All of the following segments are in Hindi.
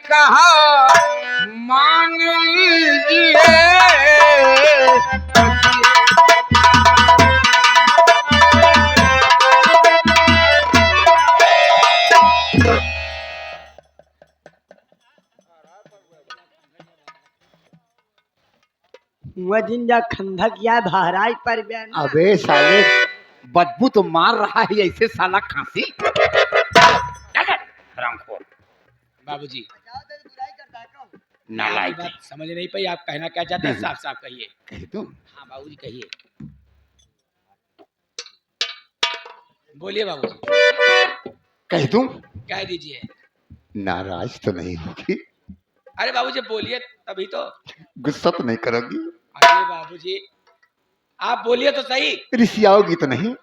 कहा मान लीजिए। जिंदा खंधक या बहराई पर बयान। अबे साले बदबू तो मार रहा है ऐसे साला खांसी। हरामखोर बाबूजी नालायक बात समझ नहीं पाई, आप कहना क्या चाहते हैं? साफ साफ कहिए। कह दूं? हाँ बाबूजी कहिए, बोलिए बाबूजी, कह दूं? कह दीजिए। नाराज तो नहीं होगी? अरे बाबूजी बोलिए तभी तो। गुस्सा तो नहीं करोगी? अरे बाबूजी आप बोलिए तो सही। रिसियाओगी तो नहीं?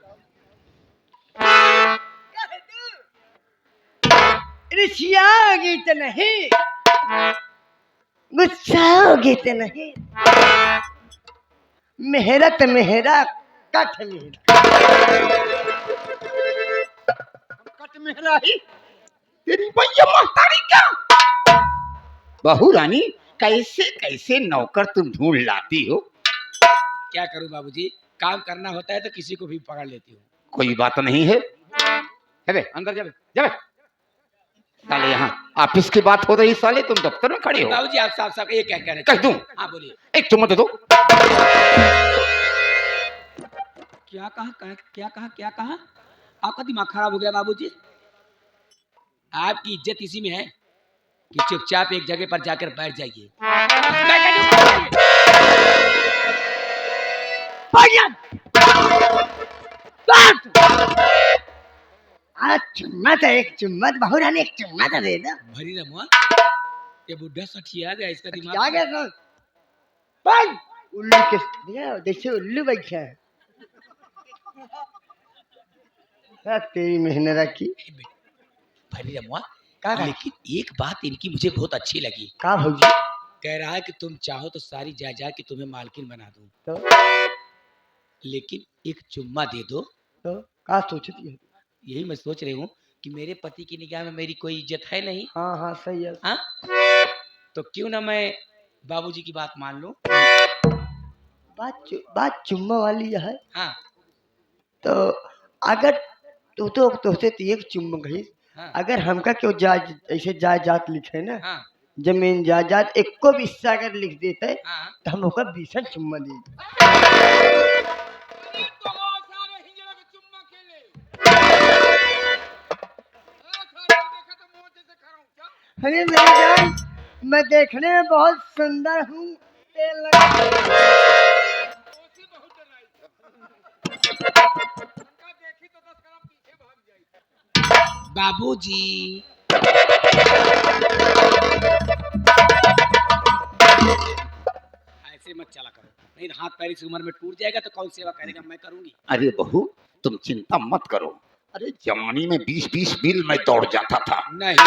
रिसियाओगी तो नहीं, गुस्साओगी तो नहीं, मेहरत मेहरा कट मेहरा। कट मेहरा ही तेरी भैया महतारी क्या? बहू रानी कैसे कैसे नौकर तुम ढूंढ लाती हो? क्या करूं बाबूजी, काम करना होता है तो किसी को भी पकड़ लेती हूँ। कोई बात नहीं है। अबे अंदर जा जा साले, यहाँ ऑफिस की बात हो रही साले, तुम दफ्तर में खड़े हो। बाबूजी आप साफ साफ ये क्या कह रहे कह दूं? हाँ बोलिए। एक चुम्मा दे दो। क्या कहा क्या कहा क्या कहा? आपका दिमाग खराब हो गया बाबूजी? आपकी इज्जत इसी में है कि चुपचाप एक जगह पर जाकर बैठ जाइए। चुम्मत एक चुम्मत बहुरानी, एक चुम्मा तो दे दो। भरी रमुआ, ये बुढ़ा सठिया गया, इसका दिमाग क्या गया सर? बंद उल्लू के जैसे उल्लू बैठा है। तेरी मेहनत की भरी रमुआ। लेकिन एक बात इनकी मुझे बहुत अच्छी लगी। का भौजी? कह रहा है कि तुम चाहो तो सारी जायदाद की तुम्हें मालकिन बना दूं, तो लेकिन एक चुम्मा दे दो। तो का सोचती है? यही मैं सोच रही हूँ कि मेरे पति की निगाह में मेरी कोई इज्जत है नहीं। हाँ हाँ सही है। हाँ तो क्यों ना मैं बाबूजी की बात मान लूं। बात चुम्मा वाली है। हाँ तो अगर तू तो तुझसे एक चुम्मा गई, हाँ अगर हमका क्यों ऐसे जायदाद लिखे ना, हाँ जमीन जायदाद एक को भी हिस्सा अगर लिख देते हाँ। तो हम होकर 20 चुम्मा दे। अरे मेरी जान, मैं देखने में बहुत सुंदर हूँ, तेल लगा बाबूजी ऐसे मत चला करो, नहीं हाथ पैर इस उम्र में टूट जाएगा तो कौन सेवा करेगा? मैं करूंगी। अरे बहू तुम चिंता मत करो। अरे जवानी में 20-20 मील मैं दौड़ जाता था। नहीं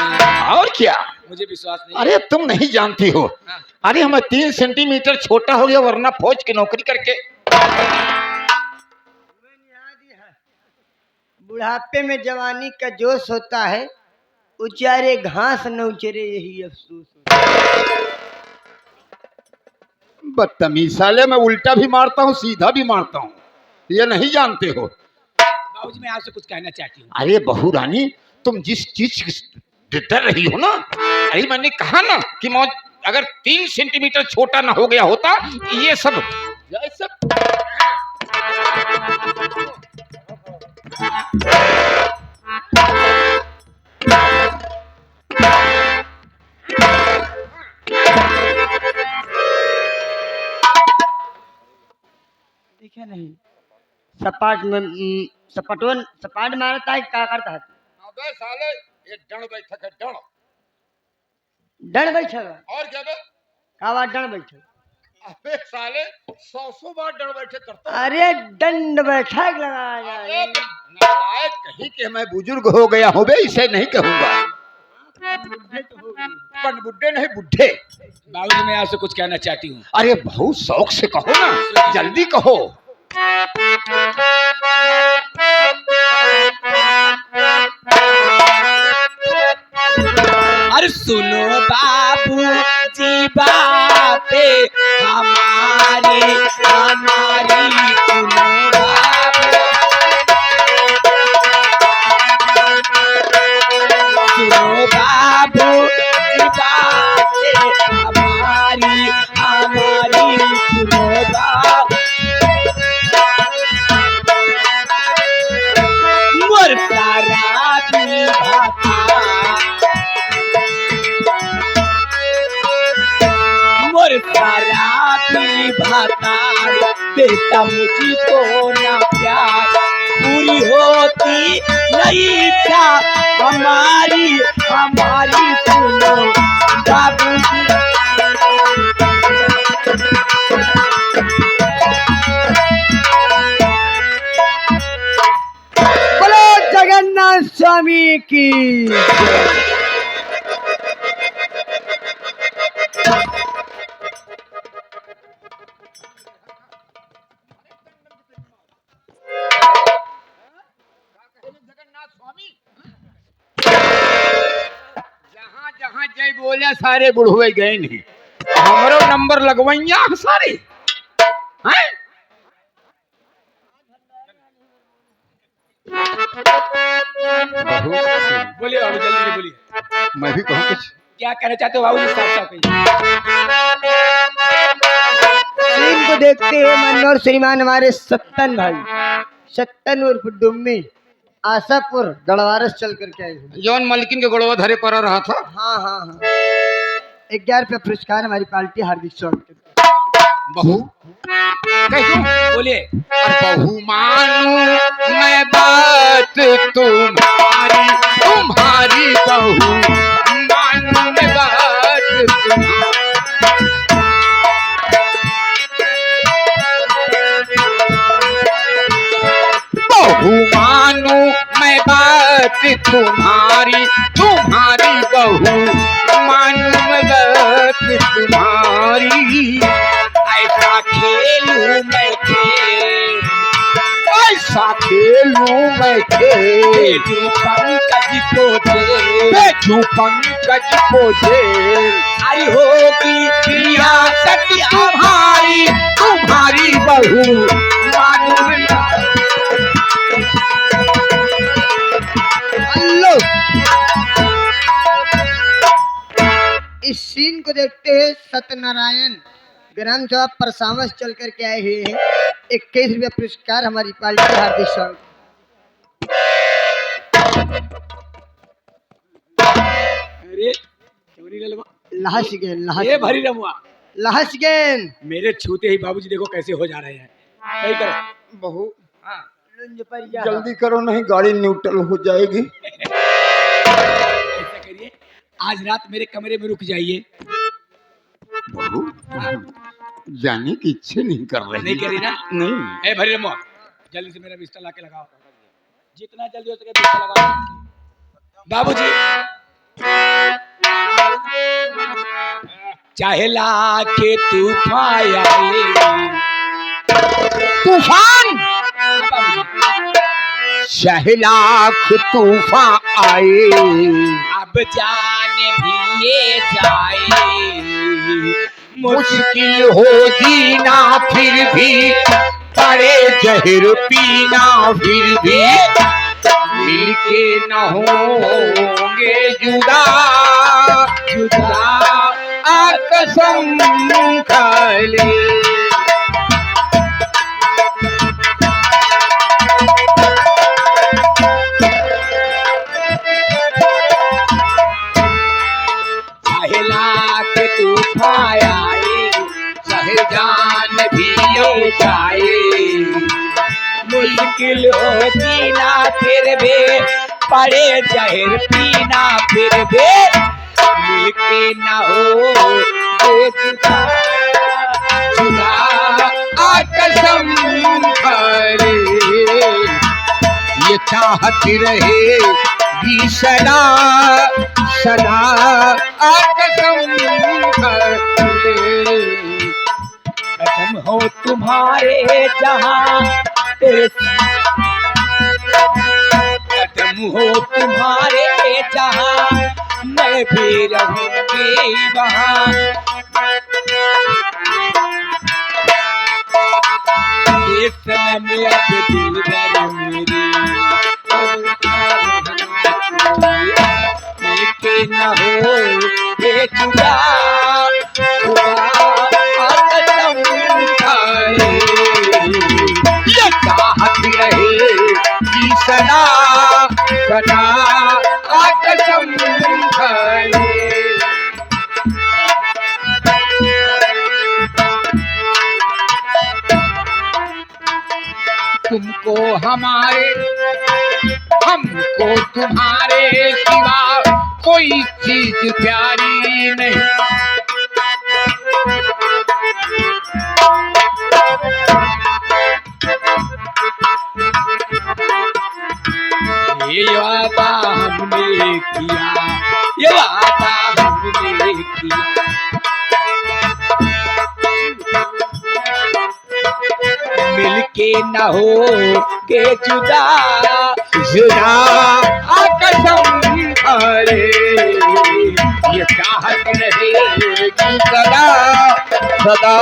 और क्या? मुझे विश्वास नहीं। अरे तुम नहीं जानती हो। हाँ। अरे हमें 3 सेंटीमीटर छोटा हो गया, वरना फौज की नौकरी करके। बुढ़ापे में जवानी का जोश होता है, उचारे घास न उचरे यही अफसोस होता है। बदतमीज साले, मैं उल्टा भी मारता हूँ सीधा भी मारता हूँ, ये नहीं जानते हो? बाबूजी मैं आपसे कुछ कहना चाहती हूँ। अरे बहू रानी तुम जिस चीज से डर रही हो ना, अरे मैंने कहा ना कि मौज अगर 3 सेंटीमीटर छोटा ना हो गया होता ये सब ठीक है नहीं सपाट में सपाट मारता है क्या करता है? अबे साले ये डण बैठक है, डण डर बैठल और क्या बे? का बात डर बैठल? अबे साले 100 बार डण बैठक करता हूं। अरे दंड बैठक लगाया जाए। अबे नालायक कहीं कि मैं बुजुर्ग हो गया हूँ बे, इसे नहीं कहूंगा। पर बुड्ढे नहीं बुड्ढे। बाबूजी मैं आपसे कुछ कहना चाहती हूँ। अरे बहुत शौक से कहो ना, जल्दी कहो। अरे सुनो बाबू जी बातें हमारी हमारी सुनो बाबू सुनो बाबू जी बातें हमारी हमारी सुनो बाबू मोर सारा दिल भाता मोर सारा दिल भाता देता मुझको ना प्यार पूरी होती नहीं क्या हमारी हमारी सुनो बाबू बोलो जगन्नाथ स्वामी की जय। जगन्नाथ स्वामी जहाँ जहाँ जय बोले सारे बुढ़वे गए नहीं हमरो नंबर लगवैया सारे हैं बहू बोलिए बाबू जल्दी बोलिए मैं भी कहूँ कुछ क्या कहना चाहते हो बाबू जी साफ साफ कहिए सीन को देखते हुए मन और श्रीमान हमारे सत्तन भाई सत्तन उर्फ डुम्मी आशापुर गढ़वारस चल करके आए हैं। जौन मलकिन के गोड़वा धरे पर रहा था हाँ हाँ हाँ 11 रुपये पुरस्कार हमारी पार्टी हार्दिक स्वागत बहू कैसे बोलिए बहू मानू मैं बात तुम्हारी तुम्हारी बहू मानू मैं बात तुम्हारी बहू मानू मैं बात तुम्हारी तुम्हारी बहू मानू मैं बात तुम्हारी ऐसा खेलूं मैं खेल ऐसा खेलूं मैं खेल जो पंकज को दे बेचूं पंकज को जेल आई होगी रियासत तुम्हारी तुम्हारी बहू मानू हेलो इस सीन को देखते हैं सत्यनारायण ग्राम सभा परसावस चल करके आए हुए हैं 21 रुपये पुरस्कार हमारी पार्टी का हार्दिक स्वागत अरे चोरी ले लो लहस गेन ये भरी रमुआ लहस गेन मेरे छूते ही बाबूजी देखो कैसे हो जा रहे हैं सही करो बहू हाँ जल्दी करो नहीं गाड़ी न्यूट्रल हो जाएगी ऐसा करिए आज रात मेरे कमरे में रुक जाइए बहू जाने की इच्छा नहीं कर रही नहीं करी ना नहीं ए भरी रमुआ जल्दी से मेरा बिस्तर लाके लगाओ जितना जल्दी हो सके बिस्तर लगाओ बाबूजी चाहे लाके तूफान आए तूफान शहलाख तूफान आए अब जाने भी ये जाए मुश्किल हो जीना फिर भी पड़े जहर पीना फिर भी मिलके न होंगे जुदा जुदा आ कसम खा ले चाहे लाख तूफान आए चाहे जान भी ले जाए मुश्किल हो जीना फिर भी पड़े जहर पीना फिर भी मिलके ना हो ये जुदा जुदा आ कसम खा ले ये चाहत रहे भी सदा सदा आ कसम खा ले खत्म हो तुम्हारे जहां तेरे खत्म हो तुम्हारे जहां मैं मैं भी रहूंगी वहाँ। इस समय में अब दिल भर मेरी लेकिन न हो ये जुदा कसम खाए, ये चाहत रहे कि सदा सदा कसम खाए। तुमको हमारे हमको तुम्हारे सिवा कोई चीज प्यारी नहीं। ये वादा हमने किया, ये वादा हमने किया, मिलके न हो के जुदा जुदा कसम खाए, ये चाहत रहे कि सदा सदा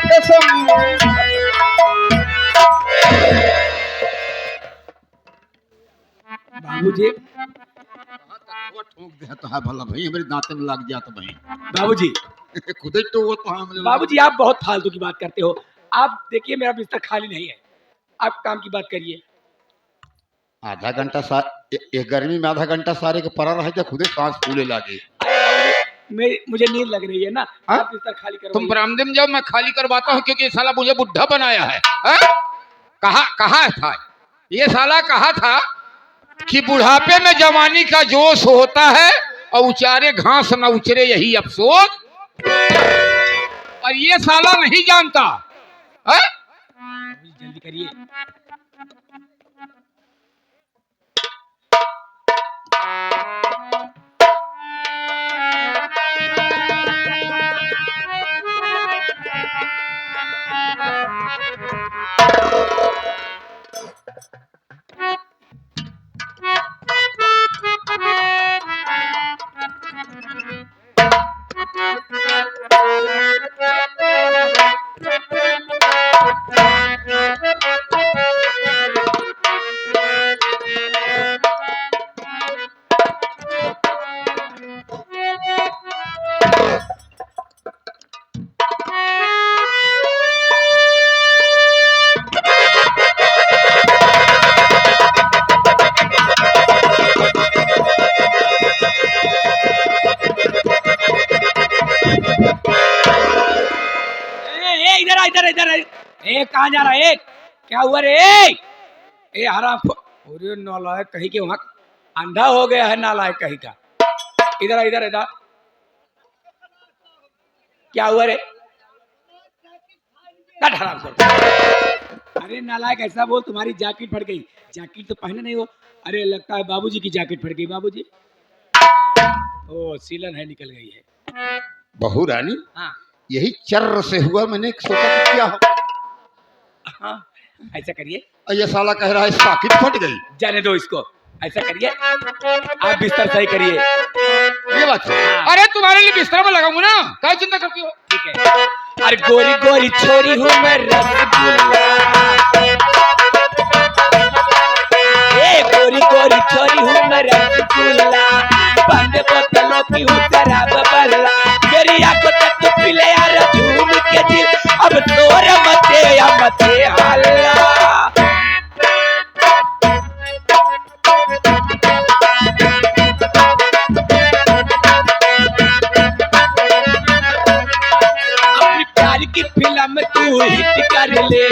कसम। बाबूजी ठोक दे तो है भला भाई, मेरे दांत में लग जाता भाई। बाबूजी खुद ही तो होता है बाबूजी, आप बहुत फालतू की बात करते हो। आप देखिए मेरा बिस्तर खाली नहीं है, आप काम की बात करिए। आधा घंटा एक गर्मी में आधा घंटा सारे के पड़ा रहे क्या, खुदे सांस फूले लागे। मुझे नींद लग रही है ना, आप बिस्तर खाली करो। तुम बरामदे में जाओ, मैं खाली करवाता हूँ, क्योंकि ये साला मुझे बुढ़ा बनाया है। कहा था ये साला, कहा था कि बुढ़ापे में जवानी का जोश होता है और उचारे घास न उचरे यही अफसोस, और ये साला नहीं जानता है? जल्दी करिए। कहाँ जा रहा है? क्या हुआ रे? ए हराम, अरे नालायक कहीं के, वहां अंधा हो गया है नालायक कहीं का। इधर इधर इधर, क्या हुआ रे? हराम कर। अरे नालायक ऐसा बोल, तुम्हारी जैकेट फट गई। जैकेट तो पहने नहीं हो। अरे लगता है बाबूजी की जैकेट फट गई। बाबूजी ओ सीलन है, निकल गई है। बहू रानी, हाँ यही चर्र से हुआ, मैंने सोचा कि क्या हो। हाँ ऐसा करिए। ये साला कह रहा है साकिट फट गई। जाने दो इसको, ऐसा करिए आप बिस्तर सही करिए। ये बात है। हाँ। अरे तुम्हारे लिए बिस्तर में लगाऊंगा ना, क्या चिंता करती हो? ठीक है। अरे गोरी गोरी छोरी हूँ मैं रसगुल्ला, ए गोरी गोरी छोरी हूँ मैं रसगुल्ला, बंद बोतलों की हूँ शराब बल्ला, मेरी आंखों तक तो पिले यार झूम के दिल, अब तोर मचे या मचे हल्ला। अपनी प्यार की फिल्म तू हिट कर ले,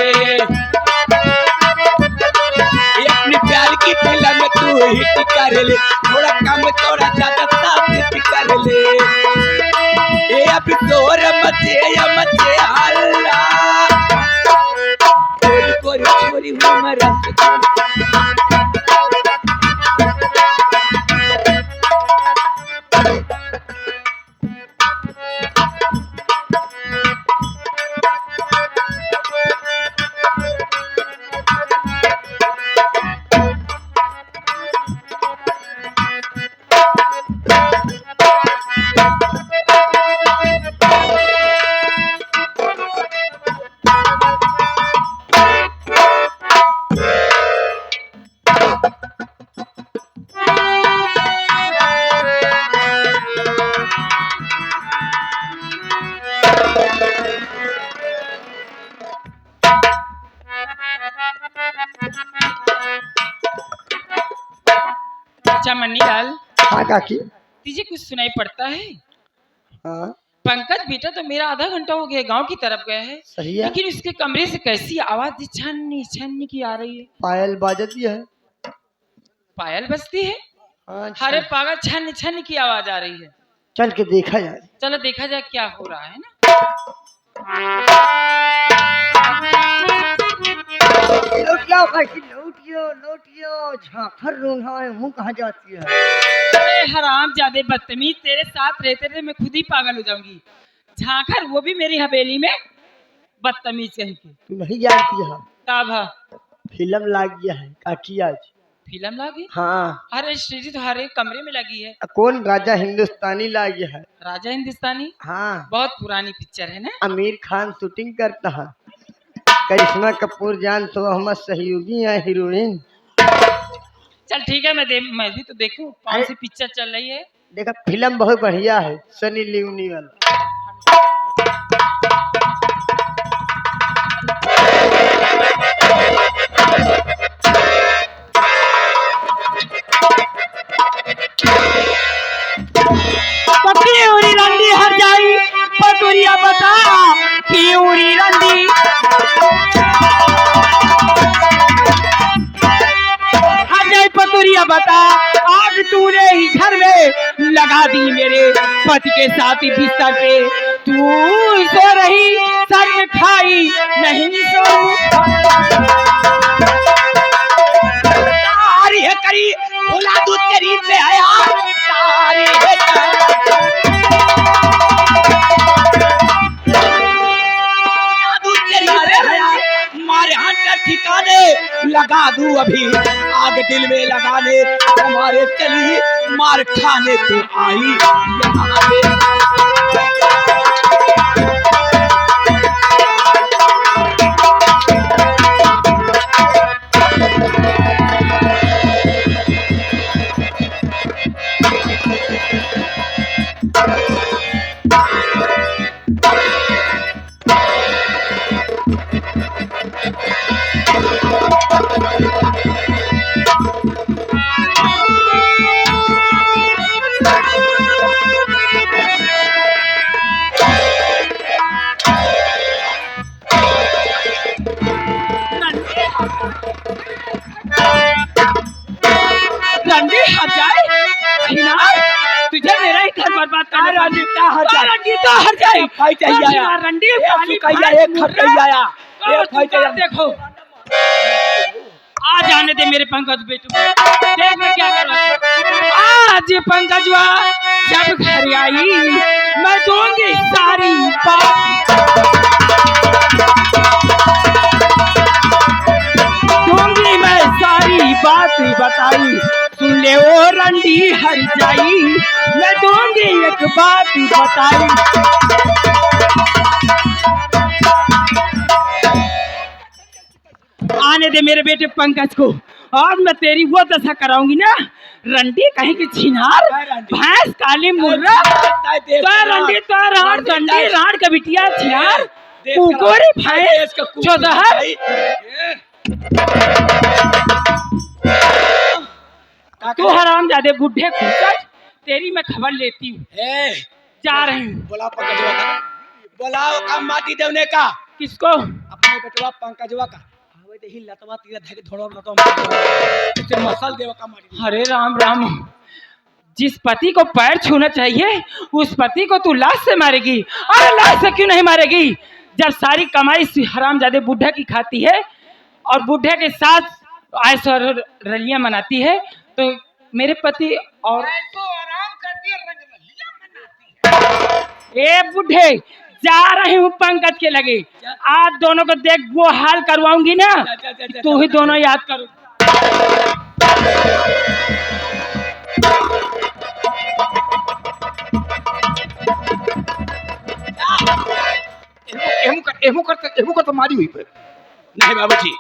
अपनी प्यार की फिल्म तू हिट कर ले, थोड़ा कम थोड़ा ज्यादा साथ हिट कर ले, ये अब तोर मचे या मचे हल्ला, गोरी गोरी छोरी हूँ मैं रसगुल्ला। काकी? तुझे कुछ सुनाई पड़ता है? हाँ पंकज बेटा तो मेरा आधा घंटा हो गया गांव की तरफ गया है, सही है। लेकिन उसके कमरे से कैसी आवाज छन्नी छन्नी की आ रही है। पायल बाजती है। पायल बजती है? हाँ, अरे पागल, छन छन की आवाज आ रही है। चल के देखा जाए। चलो देखा जाए क्या हो रहा है ना। लौटियो काकी, लौटियो लौटियो, झांखर रूंधा है, मुंह कहाँ जाती है? अरे हराम जादे बदतमीज, तेरे साथ रहते रहे मैं खुद ही पागल हो जाऊंगी। झांखर, वो भी मेरी हवेली में, बदतमीज कहीं की। तू नहीं जानती है? तब फिल्म लाग गया है काकी आज। फिल्म लगी? हाँ। अरे श्री तो हर एक कमरे में लगी है। कौन? राजा हिंदुस्तानी लाग गया है। राजा हिंदुस्तानी? हाँ। बहुत पुरानी पिक्चर है ना। आमिर खान शूटिंग करता है। करिश्मा कपूर जान तो हमारे सहयोगी है, हीरोइन। चल ठीक है, मैं भी तो देखूं कौन सी पिक्चर चल रही है। देखा, फिल्म बहुत बढ़िया है, सनी लियोनी वाला। पकड़ी रंडी हर जाई, पतुरिया बता की उड़ी रंडी। हर जाई पतुरिया बता, आज तूने ही घर में लगा दी मेरे पति के साथ ही बिस्तर पे। तू सो रही सर में खाई नहीं सो तारी है करी भोला दूध तेरी पे आया। तारी है मारे हाथ ठिकाने लगा दूं अभी, आग दिल में लगाने हमारे चली मार खाने तो आई यहाँ पे। रंडी हट जाए, तुझे मेरा ही घर बर्बाद कर। रंडीता हट जाए, रंडीता हट जाए। भाई चाहिए आया रंडी, पानी कहिया एक खट कहिया आया एक भाई चाहिए। देखो आ जाने दे मेरे पंकज बेटू, देख मैं क्या करूं। आज पंकजवा जब घर आई मैं दूंगी सारी बात, दूंगी मैं सारी बात बताई। सुन ले ओ रंडी हर जाई, मैं दूंगी एक बात बताई। आने दे मेरे बेटे पंकज को, और मैं तेरी वो दशा कराऊंगी ना। रंडी कहीं की छिनार, भैंस काली मुर्रा, तो रंडी तो राण, रंडी राण का बिटिया छिनार, कुकोरी भैंस चौदहर। तू हरामजादे बुढ़े खुसट, तेरी मैं खबर लेती हूँ। जा रही हूँ। बोला पंकजवा का, बोलाओ का माटी देवने का। किसको? अपने बेटवा पंकजवा का। आवे दे ही लतवा तीरा धके धोड़ो रतो इसे मसल देव का माटी। हरे राम राम, जिस पति को पैर छूना चाहिए उस पति को तू लाश से मारेगी। अरे लाश से क्यों नहीं मारेगी, जब सारी कमाई हरामजादे बुढ़ा की खाती है और बुढ़े के साथ ऐश्वर्य रलियां मनाती है, तो मेरे पति और तो आराम करती है, रंगरलियां मनाती है। ए बुढ़े, जा रही हूँ पंकज के लगे। आज दोनों को देख वो हाल करवाऊंगी ना, तू ही दोनों याद करो। एमू कर तो मारी हुई पे। नहीं बाबूजी,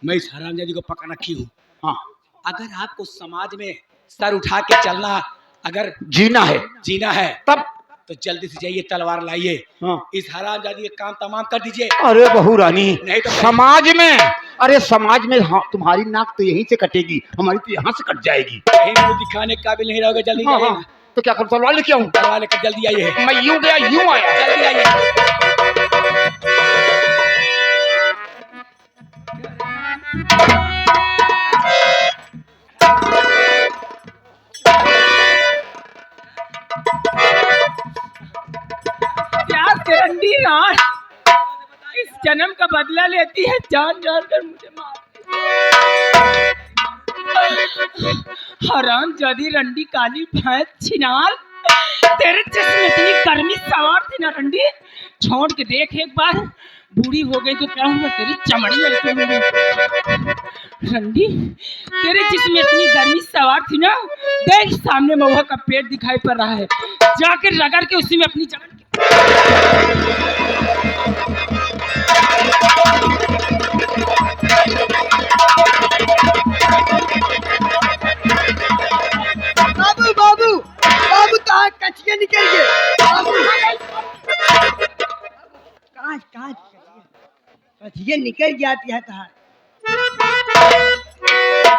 मैं इस हरामजादी को पकड़ रखी हूँ। हाँ, अगर आपको समाज में सर उठा के चलना, अगर जीना है जीना है, तब तो जल्दी से जाइए तलवार लाइए। हाँ। इस हरामजादी का काम तमाम कर दीजिए। अरे बहू रानी, नहीं तो समाज में, अरे समाज में हाँ, तुम्हारी नाक तो यहीं से कटेगी, हमारी तो यहाँ से कट जाएगी। कहीं मुंह दिखाने के काबिल नहीं रहोगे। जल्दी हाँ, जाइए हाँ। तो क्या करूँ, तलवार लेके आऊँ? तलवार लेकर जल्दी आइए। मैं यूं गया यूं आया। जल्दी आइए। क्या रंडी राण इस जन्म का बदला लेती है, जान जान कर मुझे मारती है। हराम जादी रंडी काली भैंस छिनाल, तेरे जिस्म में इतनी गर्मी सवार थी ना रंडी, छोड़ के देख एक बार, बूढ़ी हो गई तो क्या हुआ, तेरी चमड़ी ऐसी हो गई। रंडी तेरे जिस्म में इतनी गर्मी सवार थी ना, देख सामने महुआ का पेड़ दिखाई पड़ रहा है, जाकर रगड़ के उसी में अपनी जान। बाबू बाबू बाबू कहाँ कचिया निकल गए? बाबू कांच कांच कचिया निकल जाती है कहाँ?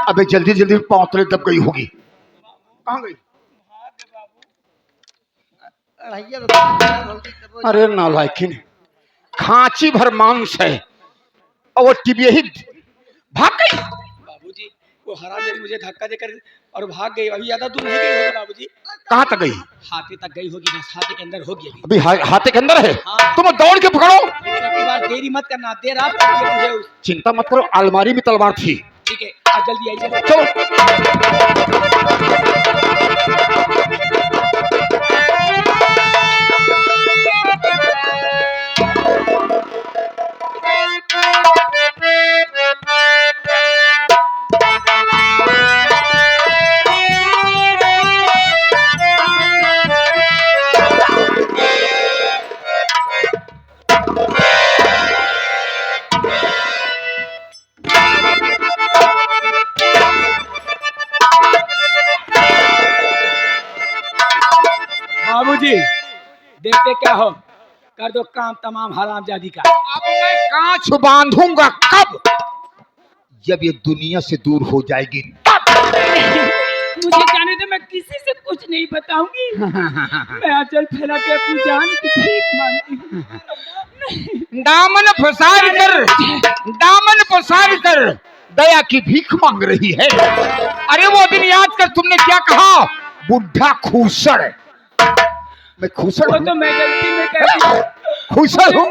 अबे जल्दी जल्दी पाँव दब गई होगी। कहाँ गई? अरे नालायकिन, खांची भर मांस है और वो टिबिया ही भाग गई। बाबूजी वो हरामजादी मुझे धक्का देकर और भाग गई। अभी ज्यादा दूर नहीं गई होगी बाबूजी। कहाँ तक गई? हाथे तक गई होगी, बस हाथे के अंदर होगी अभी। अभी हाथे के अंदर है। हाँ। तुम दौड़ के पकड़ो। लेकिन अब की बार देरी मत करना, देर आप करिए मुझे। चिंता मत करो, अलमारी में तलवार थी। ठीक है, आप जल्दी आइए। चलो। बाबूजी देखते क्या हो, कर दो काम तमाम हरामजादी का। अब मैं कांच बांधूंगा कब? जब ये दुनिया से दूर हो जाएगी तब। मुझे जाने दे, मैं किसी से कुछ नहीं बताऊंगी। मैं आंचल फैला के अपनी जान की भीख मांगती हूँ। दामन पसार कर, दामन पसार कर दया की भीख मांग रही है। अरे वो दिन याद कर, तुमने क्या कहा? बुढ़ा खूसड़। मैं खूसड़ वो हूँ? तो मैं गलती में कहती खूसड़ हूँ?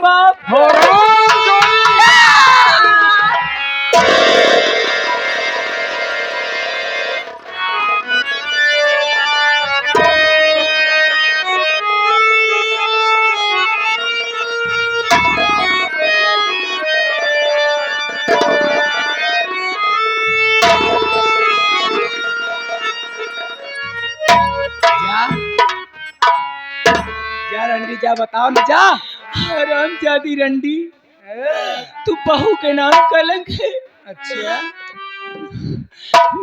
जा रंडी जा, बताओ ना जा। हराम जादी रंडी, तू बहू के नाम कलंक है। अच्छा,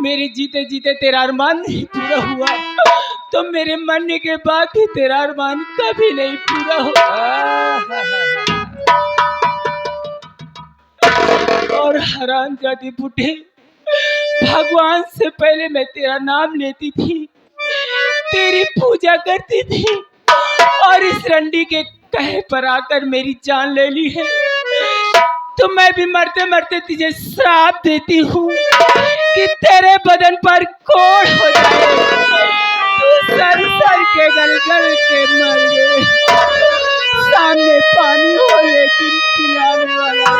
मेरे जीते जीते तेरा अरमान नहीं पूरा हुआ तो मेरे मरने के बाद भी तेरा अरमान कभी नहीं पूरा होगा। और हराम जादी बूढ़े, भगवान से पहले मैं तेरा नाम लेती थी, तेरी पूजा करती थी, और इस रंडी के कहे पर आकर मेरी जान ले ली है। तो मैं भी मरते मरते तुझे श्राप देती हूँ कि तेरे बदन पर कोढ़ हो जाए, तू सर सर के गल गल के मर गए। सामने पानी हो लेकिन पिलाने वाला।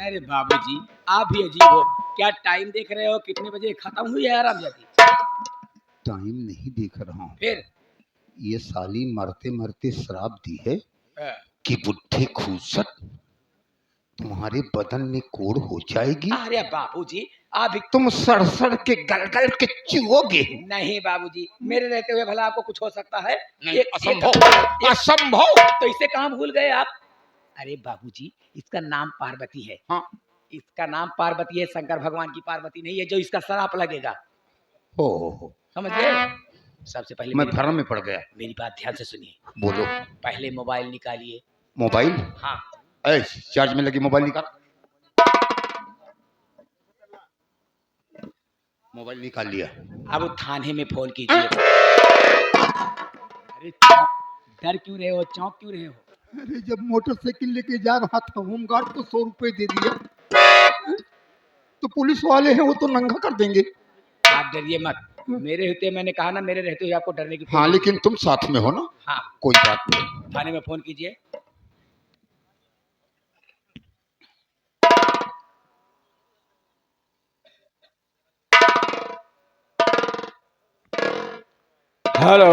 अरे बाबूजी आप भी अजीब हो, क्या टाइम देख रहे हो? कितने बजे खत्म हुई है हरामजादी? टाइम नहीं देख रहा हूँ। फिर ये साली मरते मरते श्राप दी है कि बुढ़े खूसट तुम्हारे बदन में कोड़ हो जाएगी। अरे बाबूजी आप तुम सड़सड़ के गलगल के चुओगे। नहीं बाबूजी, मेरे रहते हुए भला आपको कुछ हो सकता है? नहीं, असंभव, असंभव। तो इसे कहाँ भूल गए आप? अरे बाबूजी इसका नाम पार्वती है। हाँ। इसका नाम पार्वती है, शंकर भगवान की पार्वती नहीं है जो इसका श्राप लगेगा। हो समझ गए? सबसे पहले मैं भ्रम में पड़ गया। मेरी बात ध्यान से सुनिए। बोलो। पहले मोबाइल निकालिए। मोबाइल? हाँ। चार्ज में लगी मोबाइल निकाल। मोबाइल निकाल लिया। अब थाने में फोन कीजिए। अरे डर क्यों रहे हो, चौंक क्यों रहे हो? अरे जब मोटरसाइकिल लेके जा रहा था होमगार्ड को 100 रुपए दे दिया तो पुलिस वाले हैं वो तो नंगा कर देंगे। आप डरिए मत, मेरे होते मैंने कहा ना, मेरे रहते हुए आपको डरने की हाँ लेकिन तुम साथ में हो ना। हाँ कोई बात नहीं। थाने में फोन कीजिए। हेलो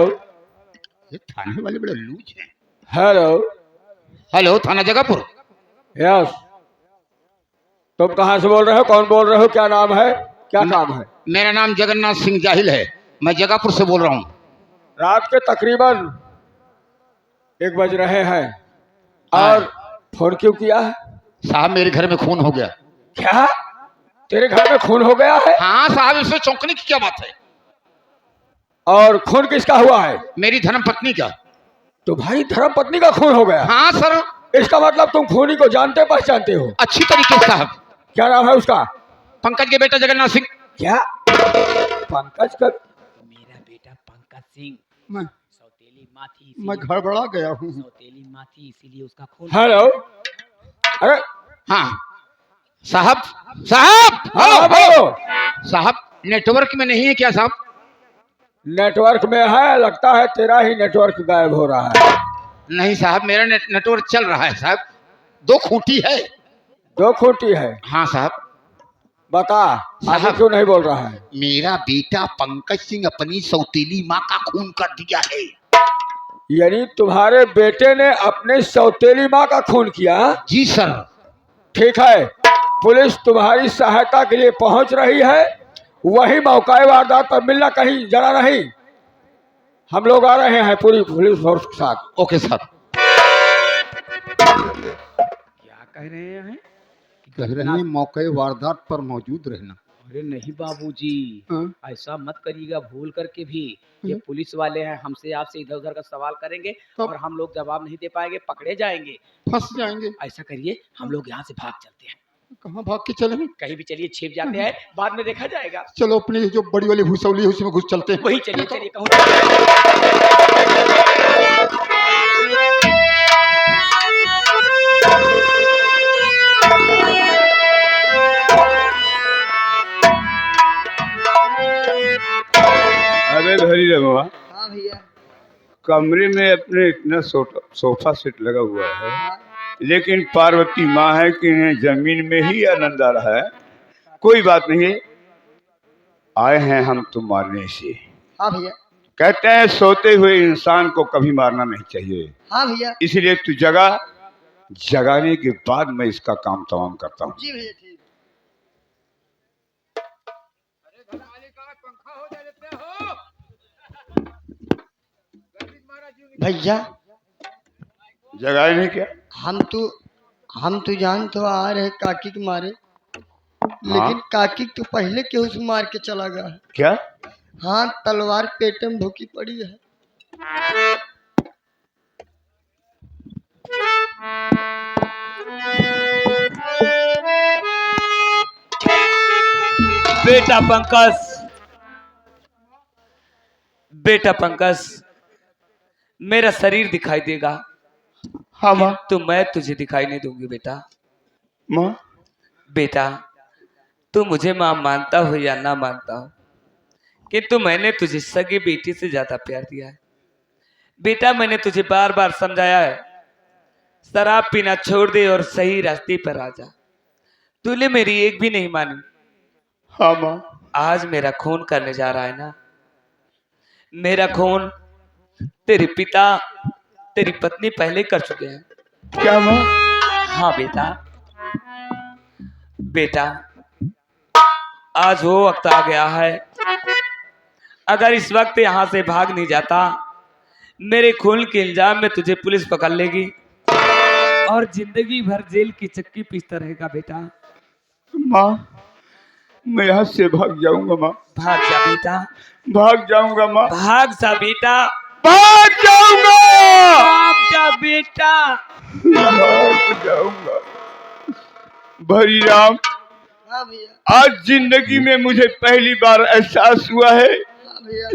ये थाने वाले बड़े लूच हैं। हेलो। हेलो, थाना जगापुर। यस। तुम कहाँ से बोल रहे हो, कौन बोल रहे हो, क्या नाम है, क्या काम है? मेरा नाम जगन्नाथ सिंह जाहिल है, मैं जगापुर से बोल रहा हूँ। रात के तकरीबन 1 बज रहे हैं और फोन क्यों किया है? साहब मेरे घर में खून हो गया। क्या तेरे घर में खून हो गया है? हाँ साहब, इसमें चौंकने की क्या बात है? और खून किसका हुआ है? मेरी धर्म पत्नी का। तुम्हारी धर्म पत्नी का खून हो गया? हाँ सर। इसका मतलब तुम खूनी को जानते पहचानते हो? अच्छी तरीके से साहब। क्या नाम है उसका? पंकज के बेटा जगन्नाथ सिंह। क्या पंकज का? मेरा बेटा पंकज सिंह मैं सौतेली माँ थी, मैं गड़बड़ा गया हूँ। सौतेली माँ थी इसीलिए उसका खून। हेलो। अरे हाँ साहब, साहब हाँ हेलो बोलो। साहब, नेटवर्क में नहीं है क्या साहब? नेटवर्क में है, लगता है तेरा ही नेटवर्क गायब हो रहा है। नहीं साहब, मेरा नेटवर्क चल रहा है साहब। 2 खूंटी है। 2 खूंटी है? हाँ साहब। बता आगे साहब। क्यों नहीं बोल रहा है? मेरा बेटा पंकज सिंह अपनी सौतेली माँ का खून कर दिया है। यानी तुम्हारे बेटे ने अपने सौतेली माँ का खून किया? जी सर। ठीक है, पुलिस तुम्हारी सहायता के लिए पहुंच रही है। वही मौका वारदात पर मिलना, कहीं जरा नहीं। हम लोग आ रहे हैं पूरी पुलिस फोर्स के साथ। Okay sir. क्या कह रहे हैं? कह रहे हैं मौके वारदात पर मौजूद रहना। अरे नहीं बाबूजी, हाँ? ऐसा मत करिएगा भूल करके भी। ये पुलिस वाले हैं, हमसे आपसे इधर उधर का सवाल करेंगे और हम लोग जवाब नहीं दे पाएंगे, पकड़े जाएंगे। फंस जाएंगे। ऐसा करिए, हम लोग यहाँ से भाग चलते हैं। कहाँ भाग के चलेंगे? कहीं भी चलिए, छिप जाते हैं, बाद में देखा जाएगा। चलो अपनी जो बड़ी वाली भूसौली है उसमें घुस चलते हैं। वही चलिए, चलिए कहूँ। अबे धरी रमुआ, हाँ भैया। कमरे में अपने इतना सोफा सेट लगा हुआ है, हाँ लेकिन पार्वती माँ है कि इन्हें जमीन में ही आनंद आ रहा है। कोई बात नहीं, आए हैं हम तो मारने से। हाँ भैया। कहते हैं सोते हुए इंसान को कभी मारना नहीं चाहिए, हाँ भैया। इसलिए तू जगा, जगाने के बाद मैं इसका काम तमाम करता हूँ। जी भैया ठीक। भैया जगाए नहीं क्या? हम तो जान तो आ रहे काकी के मारे, लेकिन काकी तो पहले के उस मार के चला गया है। क्या? हाँ, तलवार पेट में भूखी पड़ी है। बेटा पंकज, बेटा पंकज, मेरा शरीर दिखाई देगा। हाँ माँ। तो मैं तुझे दिखाई नहीं दूंगी बेटा। माँ बेटा तू मुझे माँ मानता हो या ना मानता हो, किंतु मैंने तुझे सगी बेटी से ज्यादा प्यार दिया है। बेटा मैंने तुझे बार बार समझाया है, शराब पीना छोड़ दे और सही रास्ते पर आ जा। तूने मेरी एक भी नहीं मानी। हाँ माँ। आज मेरा खून करने जा रहा है ना, मेरा खून तेरे पिता तेरी पत्नी पहले कर चुके हैं। क्या माँ? हाँ बेटा, बेटा, आज वो वक्त आ गया है, अगर इस वक्त यहाँ से भाग नहीं जाता, मेरे खून के इल्जाम में तुझे पुलिस पकड़ लेगी और जिंदगी भर जेल की चक्की पीसता रहेगा। बेटा माँ, मैं यहाँ से भाग जाऊंगा माँ, भाग जा बेटा, भाग जाऊंगा माँ, भाग जा बेटा, भाग जाऊंगा, भाग जा बेटा। भाग जाऊंगा। भरी राम, हाँ भैया, आज जिंदगी में मुझे पहली बार एहसास हुआ है हाँ भैया,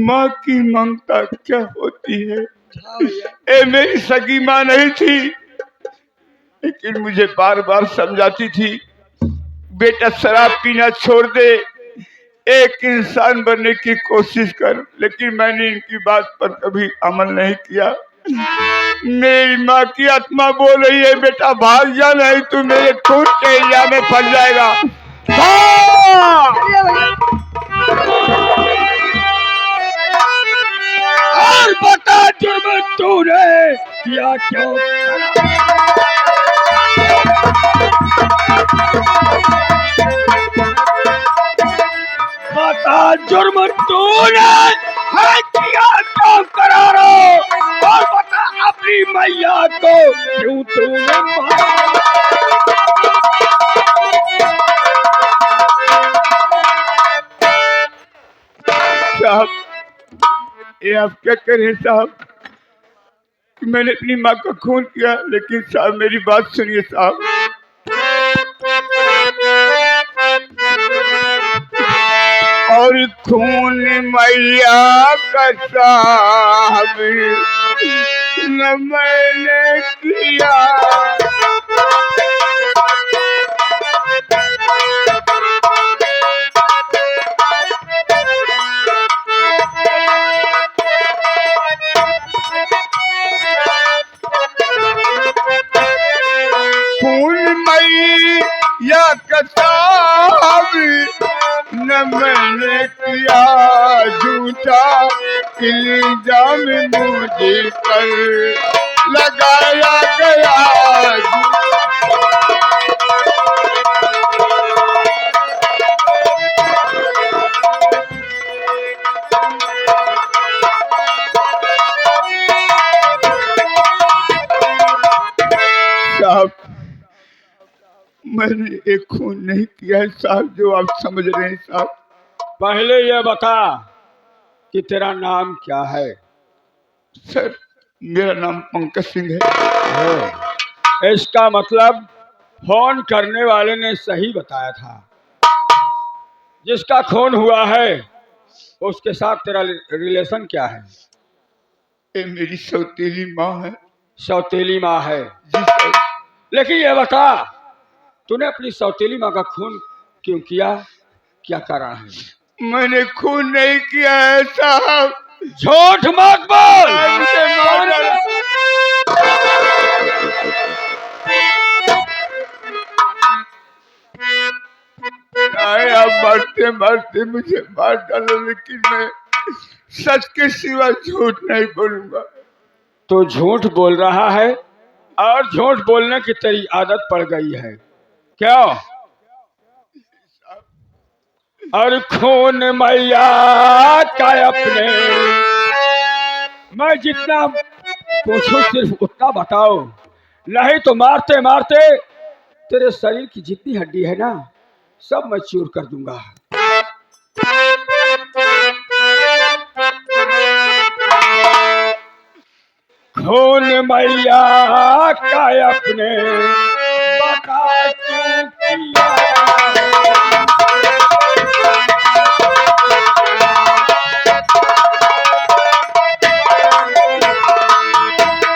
माँ की ममता क्या होती है। हाँ भैया, ए मेरी सगी माँ नहीं थी, लेकिन मुझे बार बार समझाती थी, बेटा शराब पीना छोड़ दे, एक इंसान बनने की कोशिश कर। लेकिन मैंने इनकी बात पर कभी अमल नहीं किया। मेरी माँ की आत्मा बोल रही है, बेटा भाग जा, नहीं तू मेरे खून के इल्जाम में फंस जाएगा। भाग! भैया, भैया। और बता जुर्म तूने किया क्यों करा? बता जुर्म तूने है किया क्यों करारो, और बता अपनी मैया को क्यों तूने मारा? साहब, ये आप क्या करें साहब, कि मैंने अपनी माँ का खून किया, लेकिन साहब मेरी बात सुनिए साहब। और खून मैया का साहब न मैंने किया, खून मैया का साहब न मैंने किया, झूठा इल्जाम मुझे पर लगाया गया। साहब, मैंने एक खून नहीं किया है साहब, जो आप समझ रहे हैं साहब। पहले ये बता कि तेरा नाम क्या है? सर, मेरा नाम पंकज सिंह है। इसका मतलब फोन करने वाले ने सही बताया था। जिसका खून हुआ है उसके साथ तेरा रिलेशन क्या है? ये मेरी सौतेली माँ है। सौतेली माँ है। जी सर। लेकिन ये बता, तूने अपनी सौतेली माँ का खून क्यों किया? क्या कारण है? मैंने खून नहीं किया है साहब। झूठ मत बोल। मुझे मार डाला। नहीं, आप मारते मारते मुझे मार डालो, लेकिन मैं सच के सिवा झूठ नहीं बोलूंगा। तो झूठ बोल रहा है और झूठ बोलने की तेरी आदत पड़ गई है क्या? और खून मैया का अपने, मैं जितना पूछूं सिर्फ उतना बताओ, नहीं तो मारते मारते तेरे शरीर की जितनी हड्डी है ना, सब मैं चूर कर दूंगा। खून मैया का अपने बता क्यों किया?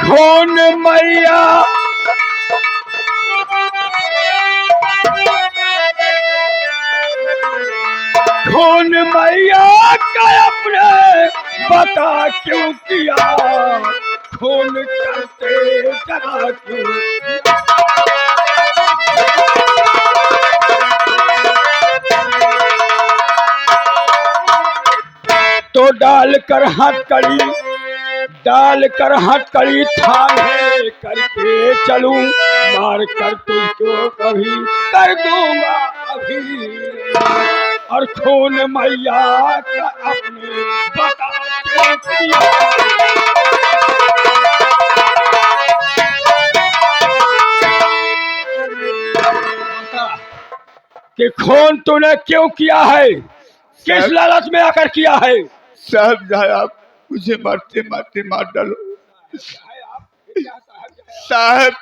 खून मैया खून मैया का अपने बता क्यों किया? खून करते जरा क्यों? तो डालकर हथकड़ी थाने करके चलूं, मार कर तुझको कभी कर दूंगा अभी, और खून मैया का अपने बता के पिया। कि खून तूने क्यों किया है, किस लालच में आकर किया है? साहब जाए आप मुझे मारते मारते मार डालो। साहब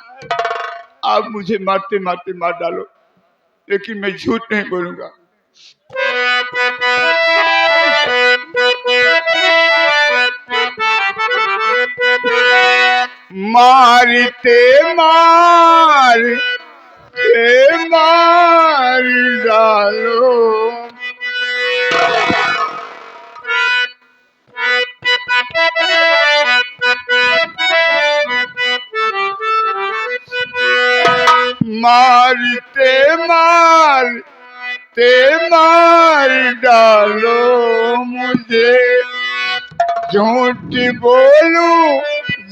आप मुझे मारते मारते मार डालो, लेकिन मैं झूठ नहीं बोलूंगा। मारते मार डालो, मारते मार डालो मुझे, झूठ बोलूं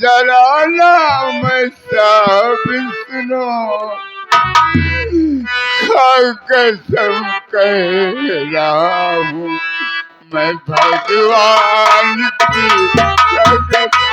जरा ना मैं सब सुनो, कसम कह रहा हूँ मैं भगवान की कसम।